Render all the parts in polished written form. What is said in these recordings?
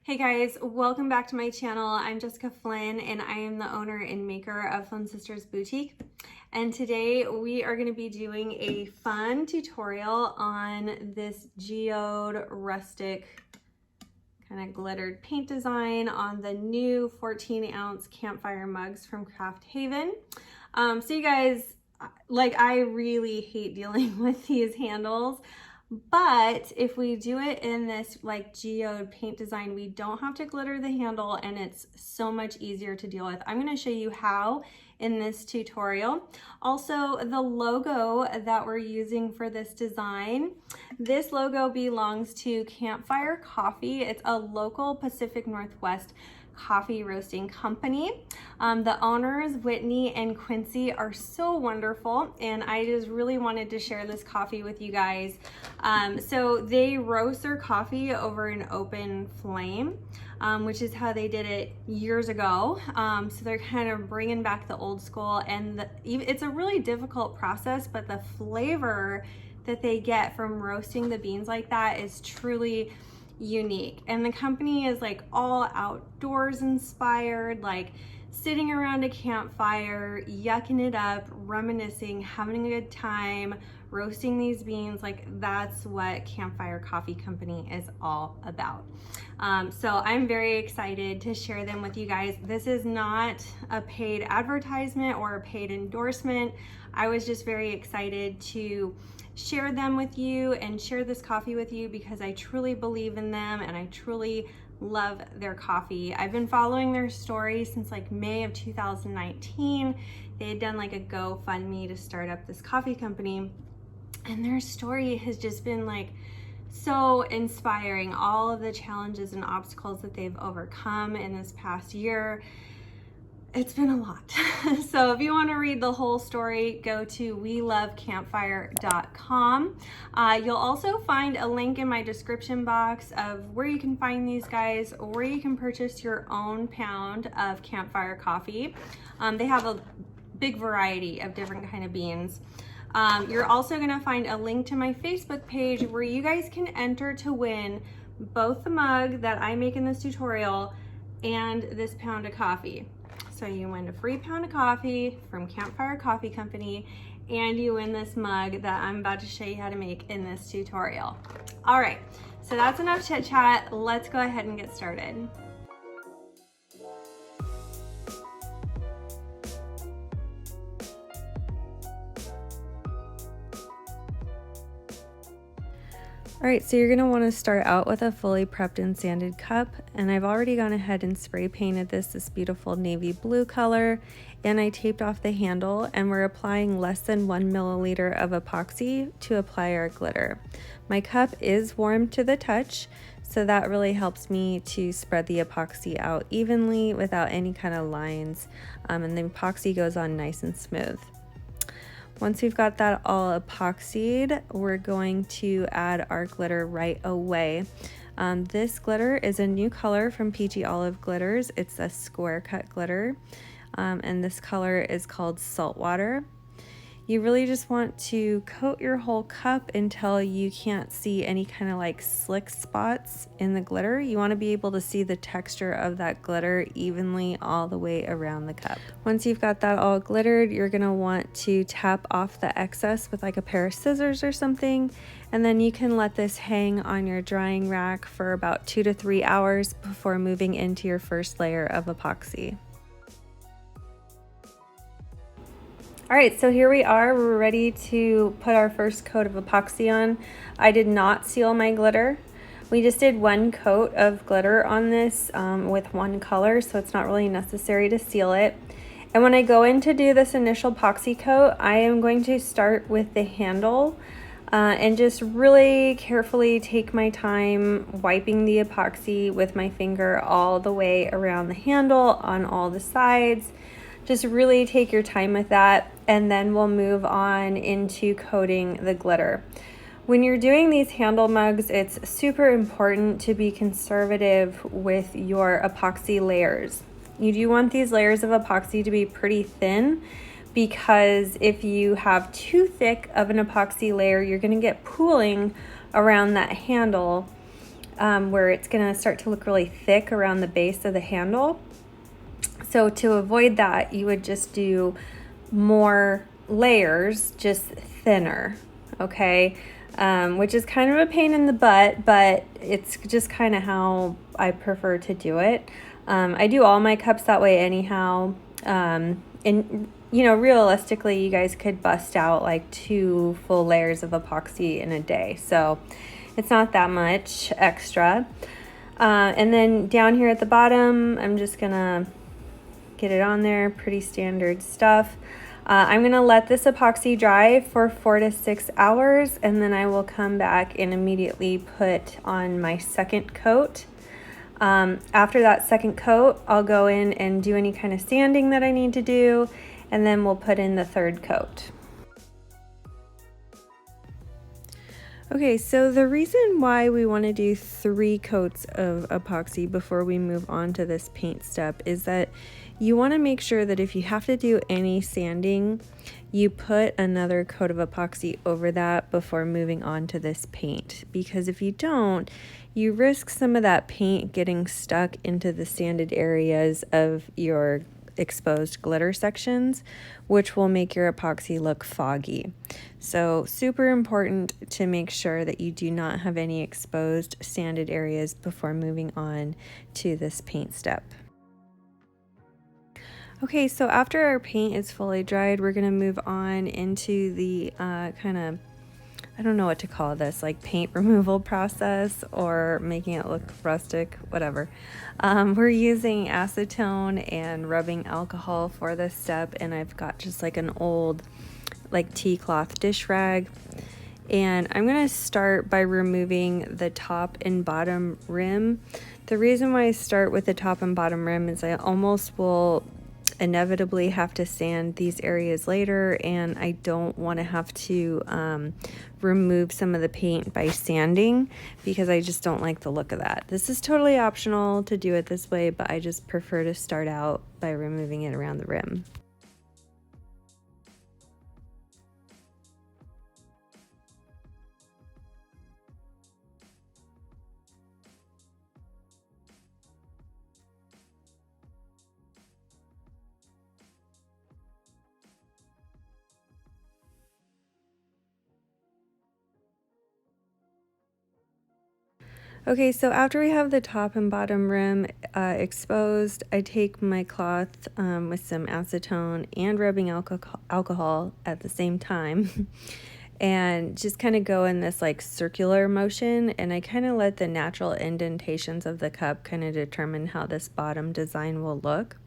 Hey guys, welcome back to my channel. I'm Jessica Flynn and I am the owner and maker of Flynn Sisters Boutique. And today we are going to be doing a fun tutorial on this geode rustic kind of glittered paint design on the new 14-ounce campfire mugs from Craft Haven. So you guys, I really hate dealing with these handles. But if we do it in this geode paint design, we don't have to glitter the handle and it's so much easier to deal with. I'm going to show you how in this tutorial. Also, the logo that we're using for this design, this logo belongs to Campfire Coffee. It's a local Pacific Northwest coffee roasting company. The owners, Whitney and Quincy, are so wonderful, and I just really wanted to share this coffee with you guys. So they roast their coffee over an open flame, which is how they did it years ago. So they're kind of bringing back the old school, and it's a really difficult process, but the flavor that they get from roasting the beans like that is truly unique. And the company is all outdoors inspired, sitting around a campfire, yucking it up, reminiscing, having a good time, roasting these beans. That's what Campfire Coffee Company is all about. So I'm very excited to share them with you guys. This is not a paid advertisement or a paid endorsement. I was just very excited to share them with you and share this coffee with you because I truly believe in them and I truly love their coffee. I've been following their story since May of 2019. They had done a GoFundMe to start up this coffee company, and their story has just been so inspiring. All of the challenges and obstacles that they've overcome in this past year. It's been a lot. So if you want to read the whole story, go to welovecampfire.com. You'll also find a link in my description box of where you can find these guys, or where you can purchase your own pound of campfire coffee. They have a big variety of different kind of beans. You're also going to find a link to my Facebook page where you guys can enter to win both the mug that I make in this tutorial and this pound of coffee. So you win a free pound of coffee from Campfire Coffee Company, and you win this mug that I'm about to show you how to make in this tutorial. All right, so that's enough chit chat. Let's go ahead and get started. Alright, so you're going to want to start out with a fully prepped and sanded cup, and I've already gone ahead and spray painted this beautiful navy blue color, and I taped off the handle, and we're applying less than 1 milliliter of epoxy to apply our glitter. My cup is warm to the touch, so that really helps me to spread the epoxy out evenly without any kind of lines, and the epoxy goes on nice and smooth. Once we've got that all epoxied, we're going to add our glitter right away. This glitter is a new color from Peachy Olive Glitters. It's a square cut glitter, and this color is called Saltwaer. You really just want to coat your whole cup until you can't see any kind of slick spots in the glitter. You want to be able to see the texture of that glitter evenly all the way around the cup. Once you've got that all glittered, you're going to want to tap off the excess with a pair of scissors or something, and then you can let this hang on your drying rack for about 2 to 3 hours before moving into your first layer of epoxy. All right, so here we are. We're ready to put our first coat of epoxy on. I did not seal my glitter. We just did one coat of glitter on this with one color, so it's not really necessary to seal it. And when I go in to do this initial epoxy coat, I am going to start with the handle and just really carefully take my time wiping the epoxy with my finger all the way around the handle on all the sides. Just really take your time with that, and then we'll move on into coating the glitter. When you're doing these handle mugs, it's super important to be conservative with your epoxy layers. You do want these layers of epoxy to be pretty thin, because if you have too thick of an epoxy layer, you're going to get pooling around that handle, where it's gonna start to look really thick around the base of the handle. So to avoid that, you would just do more layers, just thinner, okay? Which is kind of a pain in the butt, but it's just kind of how I prefer to do it. I do all my cups that way anyhow. And you know, realistically, you guys could bust out like 2 full layers of epoxy in a day. So it's not that much extra. And then down here at the bottom, I'm just gonna get it on there, pretty standard stuff. I'm gonna let this epoxy dry for 4 to 6 hours, and then I will come back and immediately put on my second coat. After that second coat, I'll go in and do any kind of sanding that I need to do, and then we'll put in the third coat. Okay, so the reason why we want to do 3 coats of epoxy before we move on to this paint step is that you want to make sure that if you have to do any sanding, you put another coat of epoxy over that before moving on to this paint. Because if you don't, you risk some of that paint getting stuck into the sanded areas of your exposed glitter sections, which will make your epoxy look foggy. So super important to make sure that you do not have any exposed sanded areas before moving on to this paint step. Okay, so after our paint is fully dried, we're gonna move on into the kind of, I don't know what to call this, like paint removal process or making it look rustic, whatever. We're using acetone and rubbing alcohol for this step, and I've got just like an old like tea cloth dish rag. And I'm gonna start by removing the top and bottom rim. The reason why I start with the top and bottom rim is I almost will inevitably have to sand these areas later, and I don't want to have to remove some of the paint by sanding because I just don't like the look of that. This is totally optional to do it this way, but I just prefer to start out by removing it around the rim. Okay, so after we have the top and bottom rim exposed, I take my cloth with some acetone and rubbing alcohol at the same time and just kind of go in this like circular motion, and I kind of let the natural indentations of the cup kind of determine how this bottom design will look.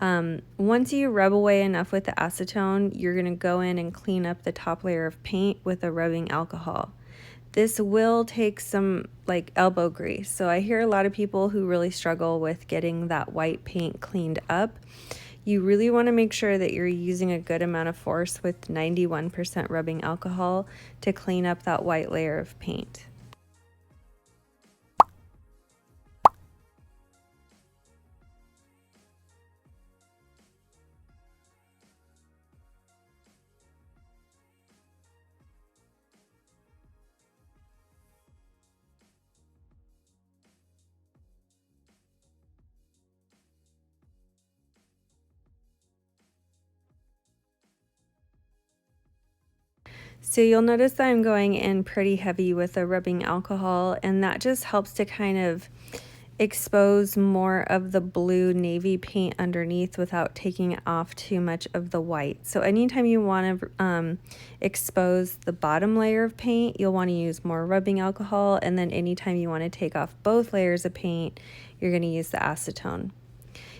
Once you rub away enough with the acetone, you're going to go in and clean up the top layer of paint with a rubbing alcohol. This will take some like elbow grease. So I hear a lot of people who really struggle with getting that white paint cleaned up. You really want to make sure that you're using a good amount of force with 91% rubbing alcohol to clean up that white layer of paint. So you'll notice that I'm going in pretty heavy with the rubbing alcohol, and that just helps to kind of expose more of the blue navy paint underneath without taking off too much of the white. So anytime you want to expose the bottom layer of paint, you'll want to use more rubbing alcohol, and then anytime you want to take off both layers of paint, you're going to use the acetone.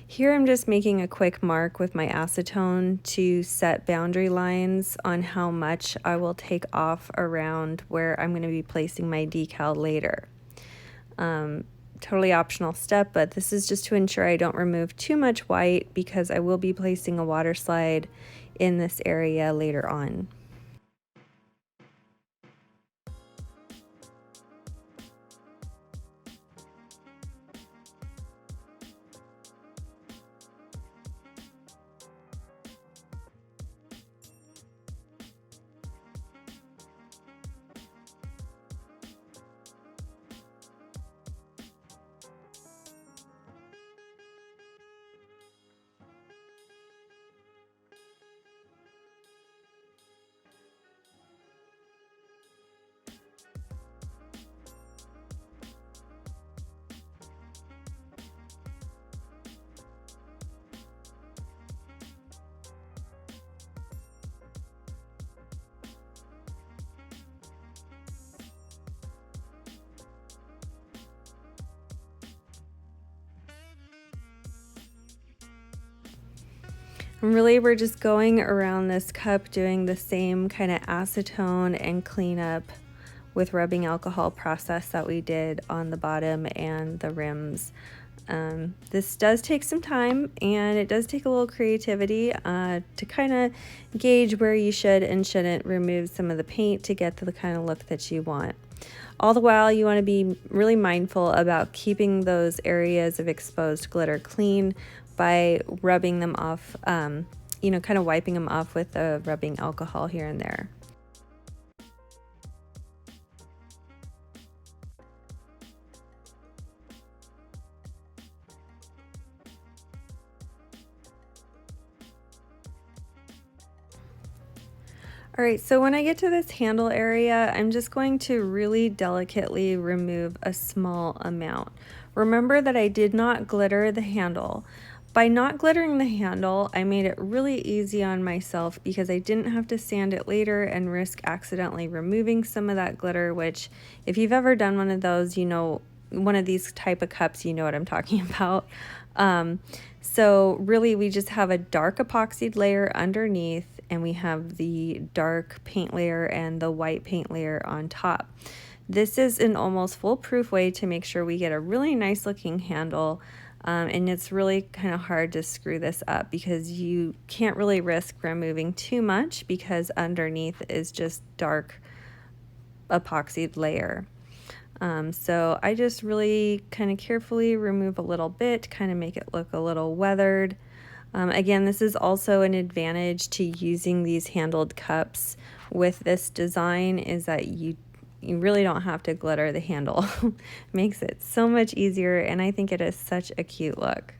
Here I'm just making a quick mark with my acetone to set boundary lines on how much I will take off around where I'm going to be placing my decal later. Totally optional step, but this is just to ensure I don't remove too much white because I will be placing a water slide in this area later on. Really, we're just going around this cup doing the same kind of acetone and cleanup with rubbing alcohol process that we did on the bottom and the rims. This does take some time, and it does take a little creativity to kind of gauge where you should and shouldn't remove some of the paint to get to the kind of look that you want. All the while, you want to be really mindful about keeping those areas of exposed glitter clean by rubbing them off, you know, kind of wiping them off with the rubbing alcohol here and there. All right, so when I get to this handle area, I'm just going to really delicately remove a small amount. Remember that I did not glitter the handle. By not glittering the handle, I made it really easy on myself because I didn't have to sand it later and risk accidentally removing some of that glitter, which if you've ever done one of those, you know, one of these type of cups, you know what I'm talking about. So really we just have a dark epoxied layer underneath, and we have the dark paint layer and the white paint layer on top. This is an almost foolproof way to make sure we get a really nice looking handle, and it's really kind of hard to screw this up because you can't really risk removing too much because underneath is just dark epoxied layer. So I just really kind of carefully remove a little bit, kind of make it look a little weathered. Again, this is also an advantage to using these handled cups with this design, is that you really don't have to glitter the handle. Makes it so much easier, and I think it is such a cute look.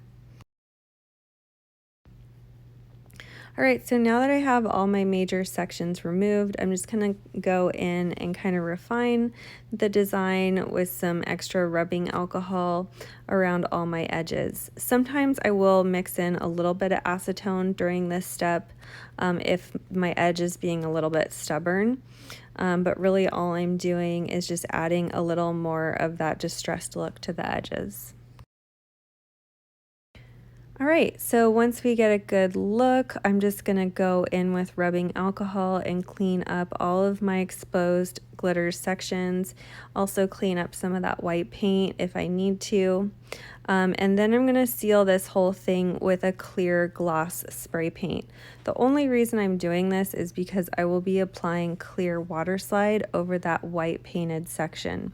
All right, so now that I have all my major sections removed, I'm just gonna go in and kind of refine the design with some extra rubbing alcohol around all my edges. Sometimes I will mix in a little bit of acetone during this step if my edge is being a little bit stubborn. But really all I'm doing is just adding a little more of that distressed look to the edges. All right, so once we get a good look, I'm just gonna go in with rubbing alcohol and clean up all of my exposed glitter sections. Also clean up some of that white paint if I need to. And then I'm gonna seal this whole thing with a clear gloss spray paint. The only reason I'm doing this is because I will be applying clear waterslide over that white painted section.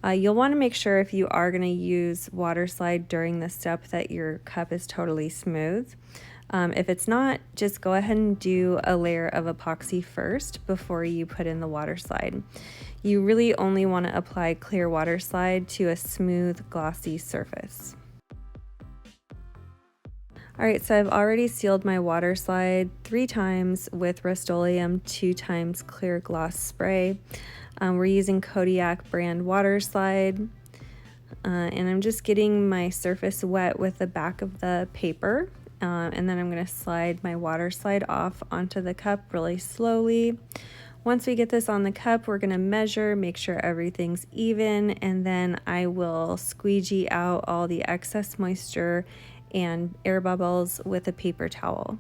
You'll want to make sure if you are going to use waterslide during this step that your cup is totally smooth. If it's not, just go ahead and do a layer of epoxy first before you put in the waterslide. You really only want to apply clear waterslide to a smooth, glossy surface. All right, so I've already sealed my waterslide 3 times with Rust-Oleum 2 times clear gloss spray. We're using Kodiak brand waterslide, and I'm just getting my surface wet with the back of the paper, and then I'm going to slide my waterslide off onto the cup really slowly. Once we get this on the cup, we're going to measure, make sure everything's even, and then I will squeegee out all the excess moisture and air bubbles with a paper towel.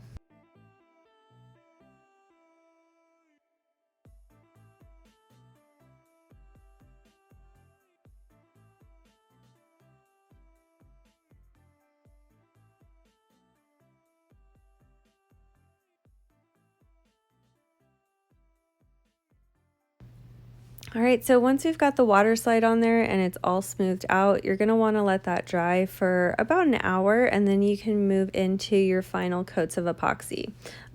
All right, so once we've got the water slide on there and it's all smoothed out, you're gonna wanna let that dry for about an hour, and then you can move into your final coats of epoxy.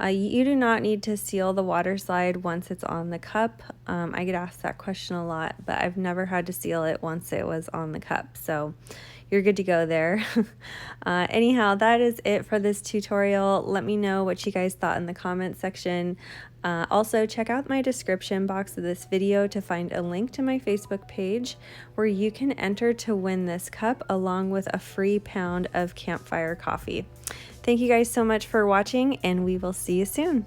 You do not need to seal the water slide once it's on the cup. I get asked that question a lot, but I've never had to seal it once it was on the cup, so you're good to go there. Anyhow, that is it for this tutorial. Let me know what you guys thought in the comment section. Also, check out my description box of this video to find a link to my Facebook page where you can enter to win this cup along with a free pound of campfire coffee. Thank you guys so much for watching, and we will see you soon.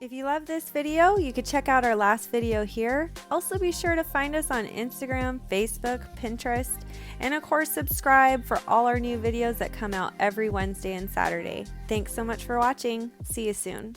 If you love this video, you could check out our last video here. Also be sure to find us on Instagram, Facebook, Pinterest, and of course subscribe for all our new videos that come out every Wednesday and Saturday. Thanks so much for watching. See you soon.